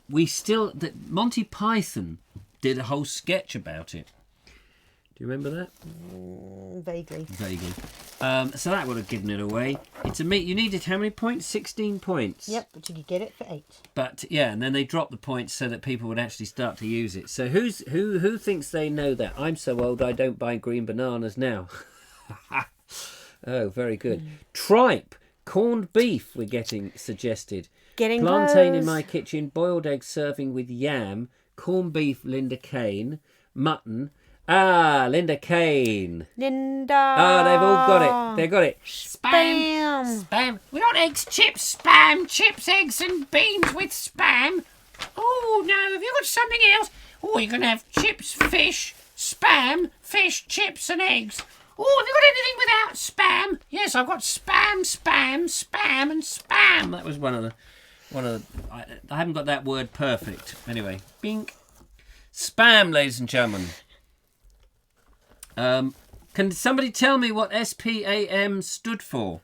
Monty Python did a whole sketch about it. Do you remember that? Vaguely. So that would have given it away. It's a meat. You needed how many points? 16 points. Yep, but you could get it for 8. But yeah, and then they dropped the points so that people would actually start to use it. So who thinks they know that? I'm so old I don't buy green bananas now. Oh, very good. Tripe, corned beef. We're getting suggested. Getting plantain close. In my kitchen. Boiled eggs serving with yam. Corned beef. Linda Kane. Mutton. Ah, Linda Kane. Linda. Ah, they've all got it. They've got it. Spam. We want eggs, chips, spam, chips, eggs and beans with spam. Oh, no, have you got something else? Oh, you're going to have chips, fish, spam, fish, chips and eggs. Oh, have you got anything without spam? Yes, I've got spam, and spam. That was one of the. I haven't got that word perfect. Anyway, bink. Spam, ladies and gentlemen. Can somebody tell me what SPAM stood for?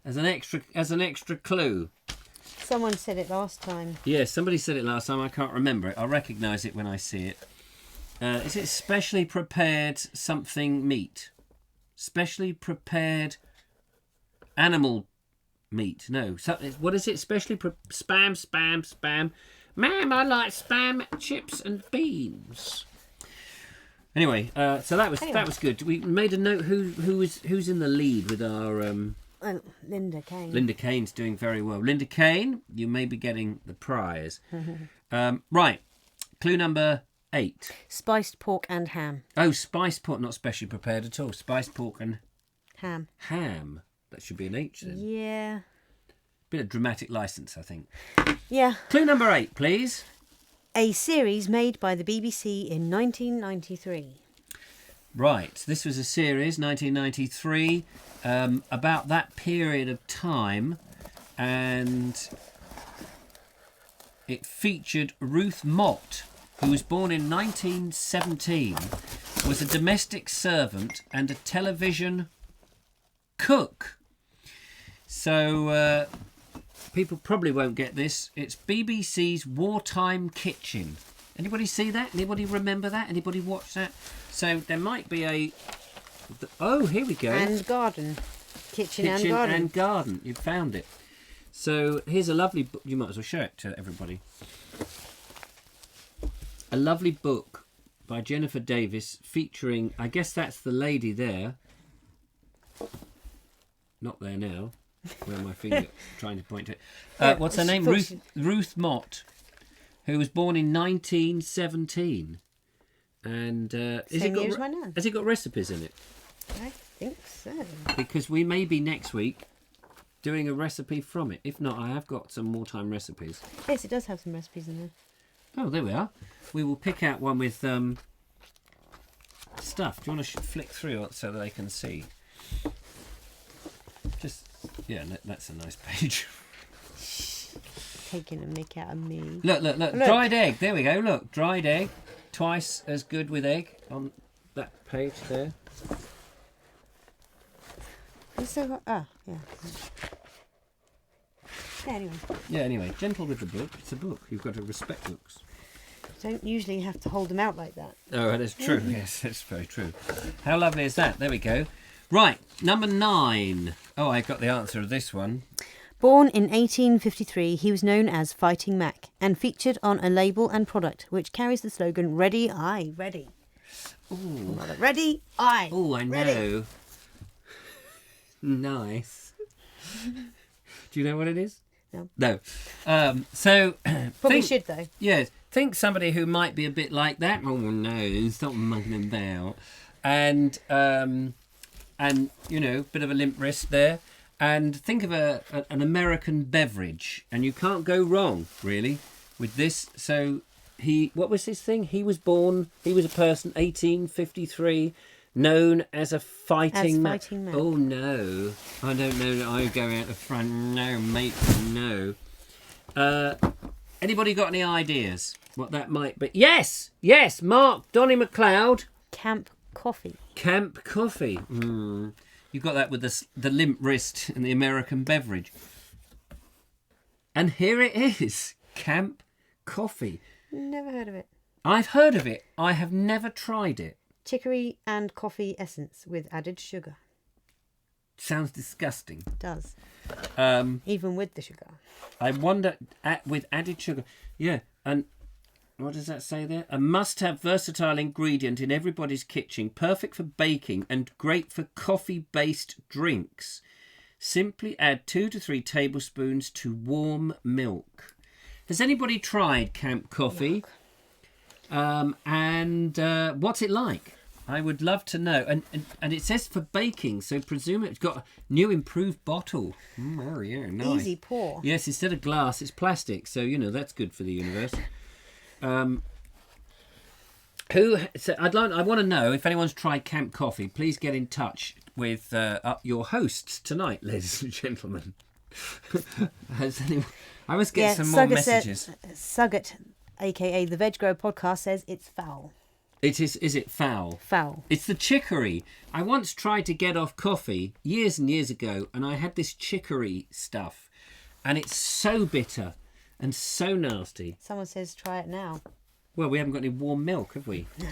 As an extra clue. Someone said it last time. Yeah, somebody said it last time. I can't remember it. I'll recognise it when I see it. Is it specially prepared something meat? Specially prepared animal meat? No. What is it? Specially spam. Ma'am, I like spam, chips and beans. Anyway, so that was good. We made a note. Who's in the lead with our? Linda Kane. Linda Kane's doing very well. Linda Kane, you may be getting the prize. Right, clue number 8. Spiced pork and ham. Oh, spiced pork, not specially prepared at all. Spiced pork and Ham. ham. That should be an H then. Yeah. Bit of dramatic license, I think. Yeah. Clue number 8, please. A series made by the BBC in 1993. Right, this was a series, 1993, about that period of time, and it featured Ruth Mott, who was born in 1917, was a domestic servant and a television cook. So people probably won't get this. It's BBC's Wartime Kitchen. Anybody see that? Anybody remember that? Anybody watch that? So there might be a... Oh, here we go. And garden. Kitchen and garden. You found it. So here's a lovely book. You might as well show it to everybody. A lovely book by Jennifer Davis featuring... I guess that's the lady there. Not there now. Where my finger trying to point to it. What's her name? Ruth Mott, who was born in 1917. And has it got recipes in it? I think so. Because we may be next week doing a recipe from it. If not, I have got some wartime recipes. Yes, it does have some recipes in there. Oh, there we are. We will pick out one with stuff. Do you want to flick through it so that they can see? Yeah, that's a nice page. Taking a mick out of me. Look. Dried egg. There we go. Look, dried egg. Twice as good with egg on that page there. So, yeah. Anyway, gentle with the book. It's a book. You've got to respect books. Don't usually have to hold them out like that. Oh, that is true. Yes, that's very true. How lovely is that? There we go. Right, number 9. Oh, I got the answer of this one. Born in 1853, he was known as Fighting Mac and featured on a label and product which carries the slogan "Ready, Aye, Ready." Ooh. Ready, Aye. Oh, I know. Nice. Do you know what it is? No. So probably should though. Yes. Think somebody who might be a bit like that. Oh no, stop mugging about. And bit of a limp wrist there. And think of an American beverage, and you can't go wrong really with this. So what was his thing? He was a person 1853, known as a fighting man. Oh no, I don't know. I go out the front. No, mate, no. Anybody got any ideas what that might be? Yes, Mark, Donny McLeod. Camp Coffee. You got that with the limp wrist and the American beverage. And here it is, Camp Coffee. Never heard of it. I've heard of it. I have never tried it. Chicory and coffee essence with added sugar. Sounds disgusting. It does. Even with the sugar. I wonder, with added sugar. Yeah, and what does that say there? A must-have versatile ingredient in everybody's kitchen, perfect for baking and great for coffee-based drinks. Simply add 2 to 3 tablespoons to warm milk. Has anybody tried Camp Coffee? And what's it like? I would love to know. And it says for baking, so presume it's got a new improved bottle. Oh yeah, nice. Easy pour. Yes, instead of glass, it's plastic. So that's good for the universe. I want to know if anyone's tried Camp Coffee. Please get in touch with your hosts tonight, ladies and gentlemen. Has anyone? I must get some more messages. Sugget aka the Veg Grower Podcast, says it's foul. It is. Is it foul? Foul. It's the chicory. I once tried to get off coffee years and years ago, and I had this chicory stuff, and it's so bitter and so nasty. Someone says try it now. Well, we haven't got any warm milk, have we? No.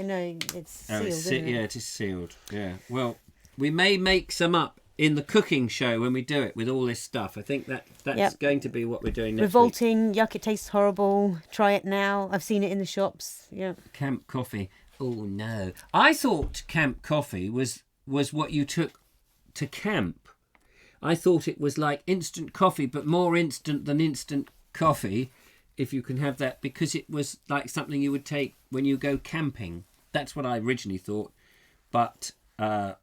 No, it's sealed, isn't it? Yeah, it is sealed. Yeah. Well, we may make some up in the cooking show when we do it with all this stuff. I think that's going to be what we're doing next Revolting, yuck, it tastes horrible. Try it now. I've seen it in the shops. Yeah. Camp coffee. Oh, no. I thought camp coffee was what you took to camp. I thought it was like instant coffee, but more instant than instant coffee, if you can have that, because it was like something you would take when you go camping. That's what I originally thought, but I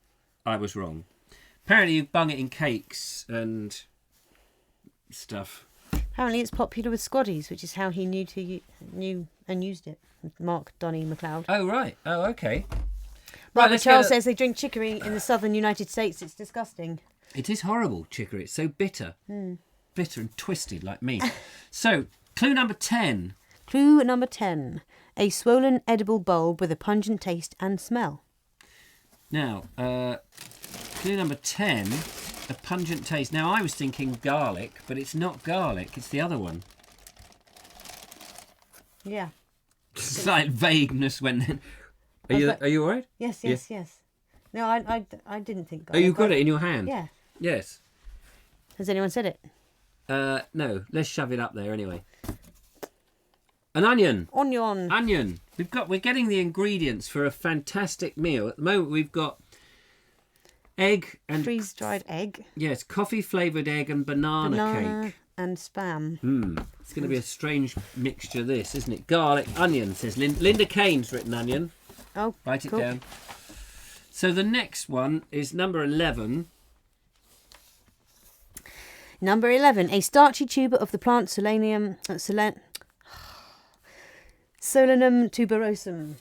was wrong. Apparently you bung it in cakes and stuff. Apparently it's popular with Scotties, which is how he knew and used it. Mark Donny MacLeod. Oh, right. Oh, okay. Right, let's Charles says they drink chicory in the southern United States. It's disgusting. It is horrible, chicory. It's so bitter. Bitter and twisted like me. So, clue number 10. Clue number 10. A swollen edible bulb with a pungent taste and smell. Now, clue number 10, a pungent taste. Now, I was thinking garlic, but it's not garlic. It's the other one. Yeah. Slight vagueness when then. Are you all right? Yes. No, I didn't think garlic. Oh, you've got it in your hand? Yeah. Yes. Has anyone said it? No, let's shove it up there anyway. An onion. Onion. We're getting the ingredients for a fantastic meal. At the moment we've got egg and freeze-dried egg. Yes, coffee-flavoured egg and banana cake. And spam. It's going to be a strange mixture, this, isn't it? Garlic, onion, says Linda Kane's written onion. Oh, write cool. it down. So the next one is number 11. Number 11. A starchy tuber of the plant Solanum tuberosum.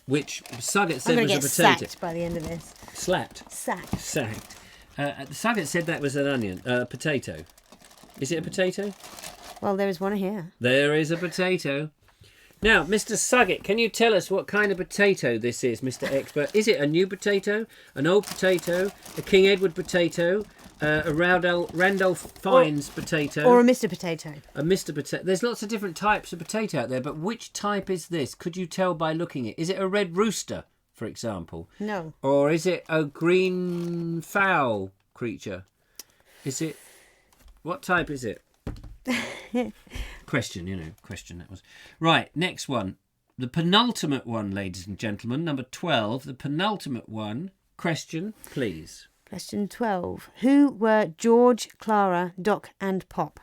Which Suggett said I'm going was to a get potato. sacked by the end of this. Slapped? Sacked. Suggett said that was an onion, potato. Is it a potato? Well, there is one here. There is a potato. Now, Mr. Suggett, can you tell us what kind of potato this is, Mr. Expert? Is it a new potato, an old potato, a King Edward potato, a Randolph Fiennes potato? Or a Mr. Potato? A Mr. Potato. There's lots of different types of potato out there, but which type is this? Could you tell by looking at it? Is it a red rooster, for example? No. Or is it a green fowl creature? Is it... What type is it? Question that was. Right, next one. The penultimate one, ladies and gentlemen, number 12, the penultimate one. Question, please. Question 12. Who were George, Clara, Doc and Pop?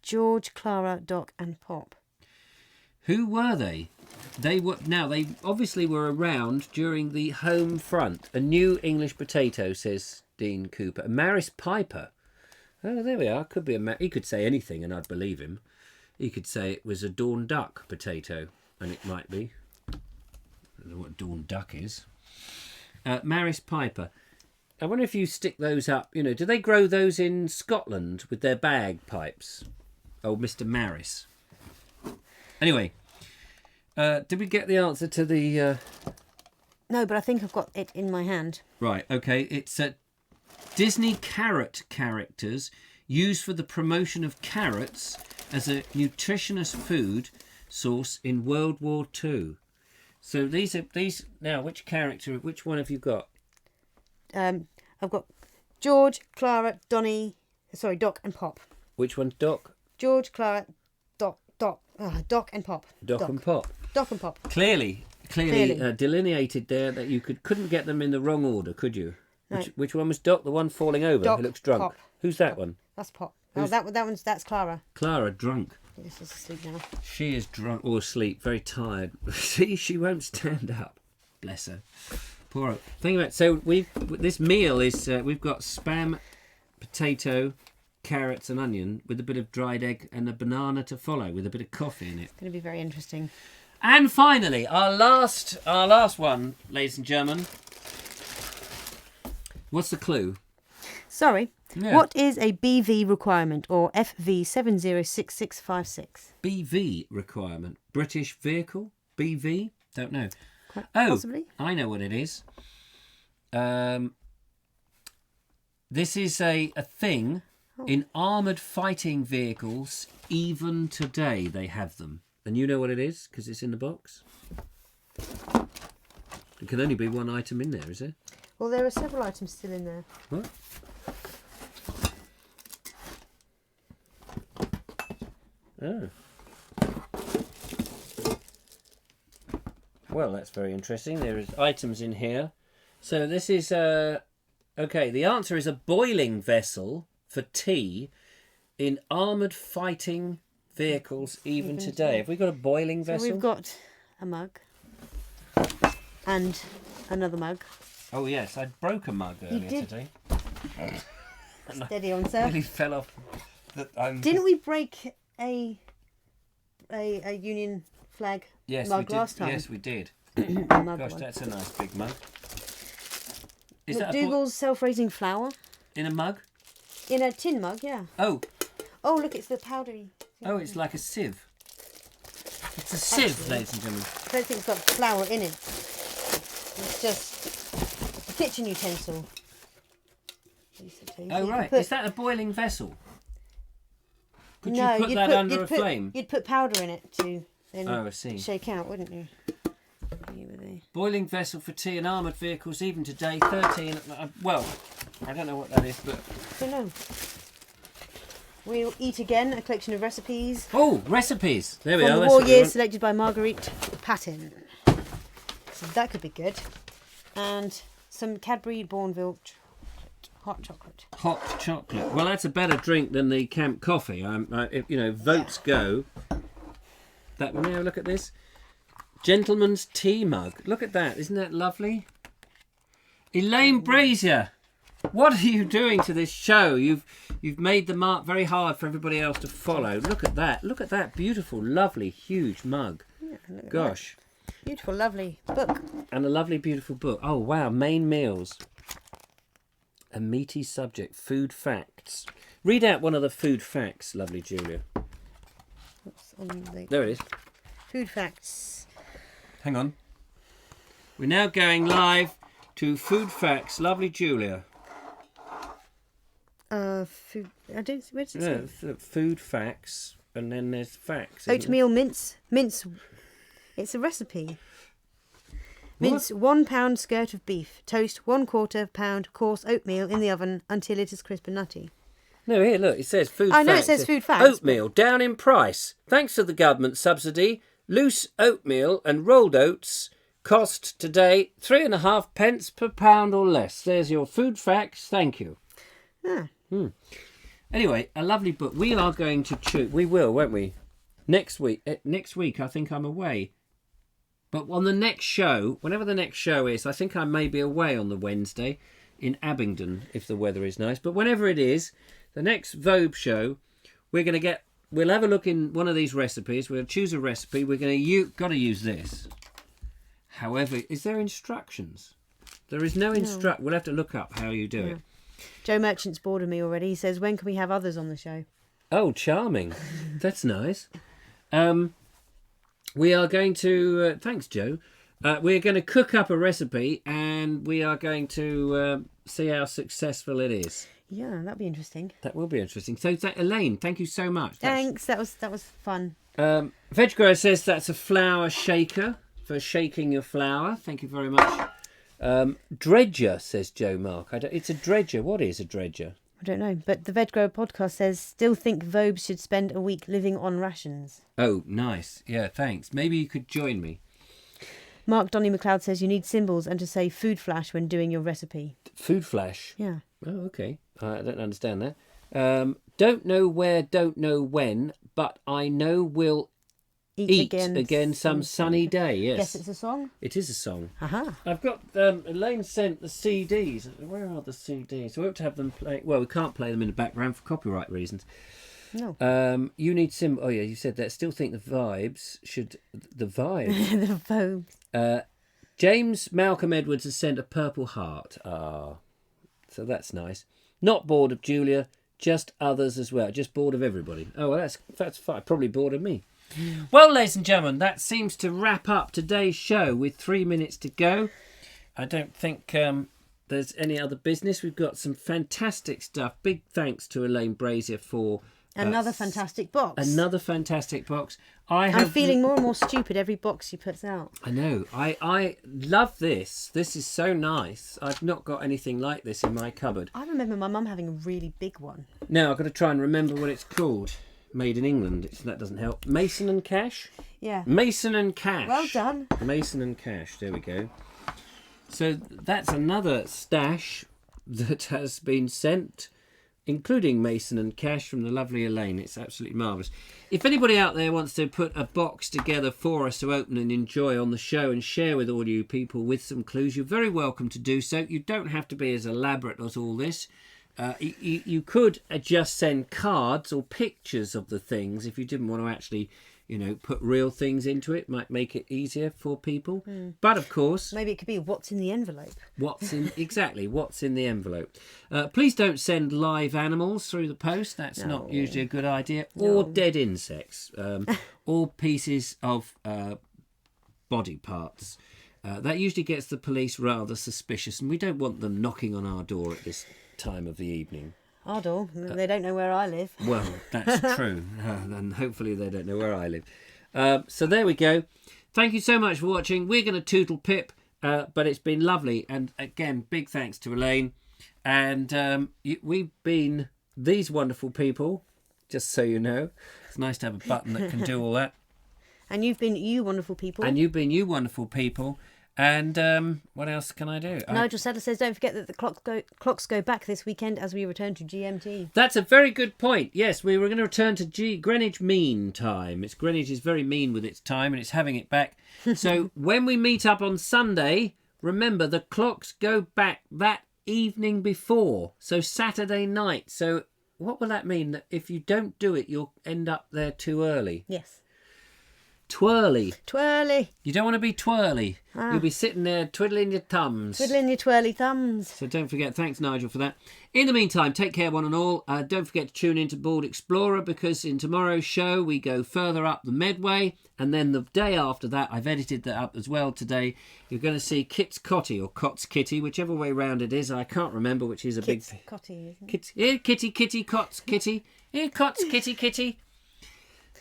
George, Clara, Doc and Pop. Who were they? They obviously were around during the home front. A new English potato, says Dean Cooper. A Maris Piper. Oh, there we are. Could be he could say anything and I'd believe him. He could say it was a Dawn Duck potato, and it might be. I don't know what Dawn Duck is. Maris Piper. I wonder if you stick those up. Do they grow those in Scotland with their bagpipes? Oh, Mr. Maris. Anyway, did we get the answer to the... No, but I think I've got it in my hand. Right, okay. It's Disney carrot characters used for the promotion of carrots as a nutritious food source in World War II. So these now. Which one have you got? I've got George, Clara, Doc and Pop. Which one's Doc? George, Clara, Doc and Pop. Doc and Pop. Doc and Pop. Clearly delineated there that you couldn't get them in the wrong order, could you? No. Which one was Doc? The one falling over. Doc, who looks drunk. Pop. Who's that one? That's Pop. That's Clara. Clara, drunk. This is asleep now. She is drunk or asleep, very tired. See, she won't stand up. Bless her. Poor. Think about it. So this meal is we've got spam, potato, carrots, and onion with a bit of dried egg and a banana to follow with a bit of coffee in it. It's going to be very interesting. And finally, our last one, ladies and gentlemen. What's the clue? Sorry. Yeah. What is a BV requirement or FV706656? BV requirement. British vehicle? BV? Don't know. Quite Oh, possibly. I know what it is. This is a thing in armoured fighting vehicles. Even today they have them. And you know what it is? Because it's in the box. There can only be one item in there, is there? Well, there are several items still in there. What? Oh. Well, that's very interesting. There is items in here. So this is okay. The answer is a boiling vessel for tea in armoured fighting vehicles even today. Have we got a boiling vessel? So we've got a mug and another mug. Oh yes, I broke a mug earlier did. today. Steady on, sir. Nearly fell off. Didn't we break a Union flag mug last time? Yes, we did. Mug Gosh, one. that's a nice big mug. Is that McDougall's self-raising flour in a mug? in a tin mug, yeah. Oh, Oh, look, it's the powdery. oh, it's like a sieve. It's a sieve, ladies and gentlemen. I don't think it's got flour in it. It's just a kitchen utensil. basically. Oh You right, could is that a boiling vessel? Could No, you put you'd that put- under you'd a put- flame? You'd put powder in it to then Oh, I see. shake out, wouldn't you? With the- Boiling vessel for tea and armoured vehicles even today. 13. Well, I don't know what that is, but I don't know. We'll eat again, a collection of recipes oh, recipes. There we from are. the That's war what we years, want. selected by Marguerite Patton. So that could be good. And some Cadbury Bourneville hot chocolate. Hot chocolate. Well, that's a better drink than the camp coffee. If, votes go. That one. Now look at this. Gentleman's tea mug. Look at that. Isn't that lovely? Elaine Brazier, what are you doing to this show? You've made the mark very hard for everybody else to follow. Look at that. Look at that beautiful, lovely, huge mug. Yeah, look at Gosh. that. Beautiful, lovely book. And a lovely, beautiful book. Oh, wow. Main meals. A meaty subject. Food facts. Read out one of the food facts, lovely Julia. What's on the There it is. food facts? Hang on. We're now going live to food facts, lovely Julia. Food. I don't. Where does it Yeah, say? food facts, and then there's facts. isn't Oatmeal mince. It's a recipe. What? Mince 1 pound skirt of beef. Toast 1/4 pound coarse oatmeal in the oven until it is crisp and nutty. there? No, here, look, it says food I know it facts. says food facts, Oatmeal down in price. Thanks to the government subsidy, loose oatmeal and rolled oats cost today 3.5 pence per pound or less. There's your food facts. Thank you. Ah, Anyway, a lovely book. We are going to choose. We will, won't we? Next week. Next week, I think I'm away. But on the next show, whenever the next show is, I think I may be away on the Wednesday in Abingdon if the weather is nice. But whenever it is, the next Vobes show, we'll have a look in one of these recipes. We'll choose a recipe. We're going to got to use this. However, is there instructions? There is no instruct. We'll have to look up how you do it. Joe Merchant's bored of me already. He says, when can we have others on the show? Oh, charming. That's nice. We are going to... thanks, Joe. We're going to cook up a recipe and we are going to see how successful it is. Yeah, that'd be interesting. That will be interesting. So, Elaine, thank you so much. Thanks. That was fun. Veg Grower says that's a flour shaker for shaking your flour. Thank you very much. Dredger, says Joe Mark. It's a dredger. What is a dredger? I don't know, but the Veg Grower podcast says, still think Vobes should spend a week living on rations. Oh, nice. Yeah, thanks. Maybe you could join me. Mark Donny McLeod says you need symbols and to say food flash when doing your recipe. Food flash. Yeah. Oh, okay. I don't understand that. Don't know where, don't know when, but I know we'll eat again some sunny day. Yes. Guess it's a song? It is a song. Aha. I've got Elaine sent the CDs. Where are the CDs? We have to have them play. Well, we can't play them in the background for copyright reasons. No. You need sim. Oh yeah, you said that. Still think the vibes should the vibe. The Vobes. James Malcolm Edwards has sent a purple heart. Ah, so that's nice. Not bored of Julia, just others as well. Just bored of everybody. Oh, well, that's fine. Probably bored of me. Well, ladies and gentlemen, that seems to wrap up today's show with 3 minutes to go. I don't think there's any other business. We've got some fantastic stuff. Big thanks to Elaine Brazier for... Another fantastic box. Another fantastic box. I'm feeling more and more stupid every box she puts out. I know. I love this. This is so nice. I've not got anything like this in my cupboard. I remember my mum having a really big one. Now I've got to try and remember what it's called. Made in England. That doesn't help. Mason and Cash? Yeah. Mason and Cash. Well done. Mason and Cash. There we go. So that's another stash that has been sent, including Mason and Cash from the lovely Elaine. It's absolutely marvellous. If anybody out there wants to put a box together for us to open and enjoy on the show and share with all you people with some clues, you're very welcome to do so. You don't have to be as elaborate as all this. You could just send cards or pictures of the things if you didn't want to actually, put real things into it. Might make it easier for people. But of course, maybe it could be what's in the envelope. What's in the envelope. Please don't send live animals through the post. That's not usually a good idea. Or dead insects. Or pieces of body parts. That usually gets the police rather suspicious, and we don't want them knocking on our door at this time of the evening. Our door? They don't know where I live. Well, that's true. And hopefully they don't know where I live. So there we go. Thank you so much for watching. We're going to tootle pip, but it's been lovely. And again, big thanks to Elaine. And we've been these wonderful people, just so you know. It's nice to have a button that can do all that. And you've been you wonderful people. And you've been you wonderful people. And what else can I do? Nigel Sadler says, don't forget that the clocks go back this weekend as we return to GMT. That's a very good point. Yes, we were going to return to Greenwich Mean Time. Greenwich is very mean with its time and it's having it back. So when we meet up on Sunday, remember the clocks go back that evening before. So Saturday night. So what will that mean? That if you don't do it, you'll end up there too early? Yes. Twirly. You don't want to be twirly. You'll be sitting there twiddling your thumbs. Twiddling your twirly thumbs. So don't forget. Thanks, Nigel, for that. In the meantime, take care, one and all. Don't forget to tune into Board Explorer, because in tomorrow's show we go further up the Medway, and then the day after that, I've edited that up as well today, you're going to see Kit's Cotty, or Cot's Kitty, whichever way round it is. I can't remember which is a Kit's big... Cotty, isn't it? Kit's... Here, Kitty, Cot's Kitty. Here, Cot's Kitty.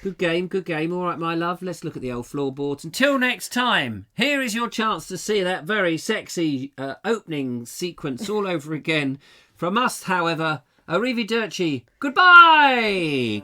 Good game. All right, my love, let's look at the old floorboards. Until next time, here is your chance to see that very sexy opening sequence all over again. From us, however, arrivederci. Goodbye.